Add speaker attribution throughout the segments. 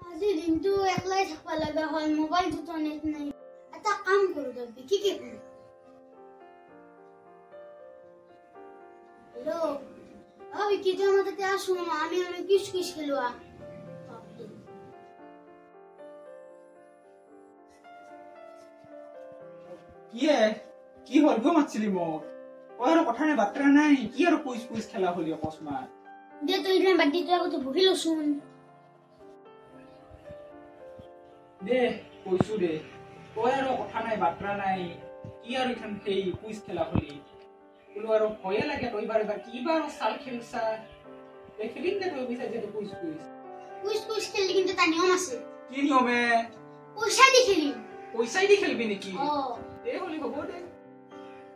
Speaker 1: আজি দিনটো একলাই থাকবা লাগা হয়, মোবাইল দুটো নেট নাই। এটা কাম কৰো দবি, কি কৰো? হ্যালো, আমি কি তুই আমার কাছে আসো না, আমি কিস খেলুয়া।
Speaker 2: কি হল গো মাছিলি মোক? ওর কথা নাই বাত্রা নাই, কি আর কুইজ খেলা হলি অকস্মাত?
Speaker 1: দে তুই ইখান বাড়ি তুই আগতে বহিল শুন।
Speaker 2: দে কইছু দে, ওই আর কথা নাই বাত্রা নাই, কি আর এখান সেই কুইজ খেলা হলি? বলো আর ভয়ে লাগে কইবার এবার কিবার সাল খেলছা? খেলিম দে তুই বিচার যে
Speaker 1: কুইজ খেললি কিন্তু তার নিয়ম আছে।
Speaker 2: কি নিয়মে?
Speaker 1: পয়সা দিয়ে খেলি।
Speaker 2: পয়সাই দি খেলবি নাকি?
Speaker 1: দে
Speaker 2: হলি হব দে।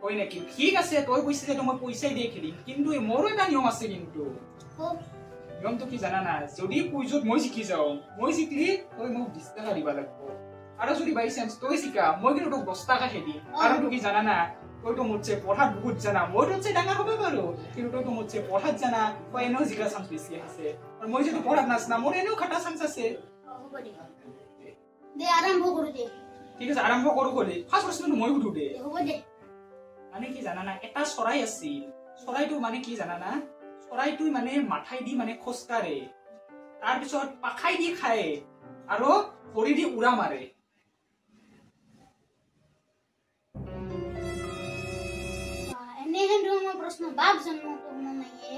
Speaker 2: ওই নাকি ঠিক আছে, তুই কইছিস যে মই পয়সাই দিয়ে খেলিম, কিন্তু মোরও একটা নিয়ম আছে কিন্তু। নিয়মটো কি জানা না? যদি কুইজত মই জিকি যাও, মই জিকলি তুই মোক 20 টাকা দিবা লাগবো। আৰু যদি বাই চান্স তুই জিকা, মই কিন্তু তোক 10 টাকা হে দিম। আৰু তুই কি জানা না? তুই তো মোতছে পঢ়াত বহুত জানা, মই তোতছে ডাঙৰ হ'ব পাৰো, কিন্তু তুই তো মোতছে পঢ়াত জানা, তই এনেও জিকা চান্স বেছি আছে। আৰু মই যদি পঢ়াত নাজানা, মোৰ এনেও খাটা চান্স আছে।
Speaker 1: হ'ব দে। দে আৰম্ভ কৰো দে।
Speaker 2: ঠিক আছে, আৰম্ভ কৰো কলি। ফাৰ্ষ্ট প্ৰশ্নটো মই সুধো দে।
Speaker 1: হ'ব দে।
Speaker 2: মানে কি জানা না? এটা চৰাই আছিল। চৰাইটো মানে কি জানা না? চৰাইটো মানে মাথাই দি মানে খোজকাঢ়ে, তাৰ পিছত পাখাই দি খায়, আৰু ভৰি দি উৰা মাৰে।
Speaker 1: এনেহেন ধৰণৰ প্ৰশ্ন বাপ জন্ম কৰিব নাইয়ে।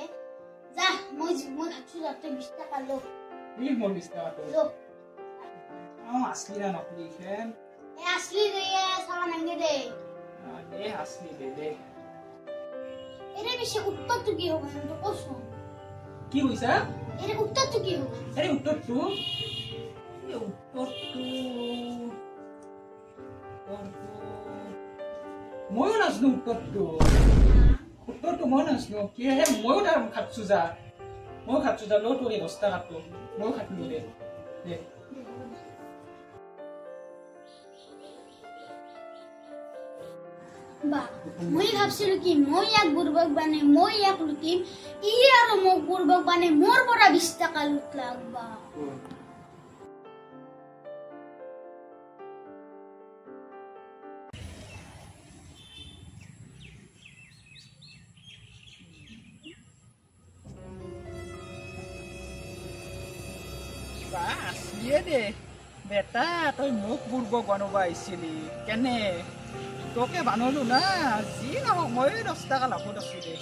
Speaker 1: যা মই ভাবছো যাতে 20 টাকা লো।
Speaker 2: কি মোৰ 20 টাকা
Speaker 1: লো।
Speaker 2: আসলি না নকলি খেন?
Speaker 1: আসলি দে সারা নাঙ্গে দে।
Speaker 2: দে আসলি দে।
Speaker 1: এর বেশি উত্তরটো কি হবে তো প্রশ্ন?
Speaker 2: কি হইছে?
Speaker 1: এর উত্তরটো কি হবে?
Speaker 2: আরে উত্তরটো ময়ো নাজনো উত্তরটো মই নাজনো। কি হে ময়ো তাৰ খাচ্ছু যা লো তোৰ 10 টাকাটো ময়ো খাটলো দে।
Speaker 1: বা মই ভাবছিলো কি মই এক বুর্বক বানে মই এক লুটিম, ই আর মোক বুর্বক বানে মোর পৰা 20 টাকা লুট লাগবা।
Speaker 2: আসলিয়ে দে বেটা, তই মোক বুৰ্বক বানবা আহিছিলি কেনে? তোকে বানলো না, যি নহওক মই 10 টাকা লাভত আছো দে।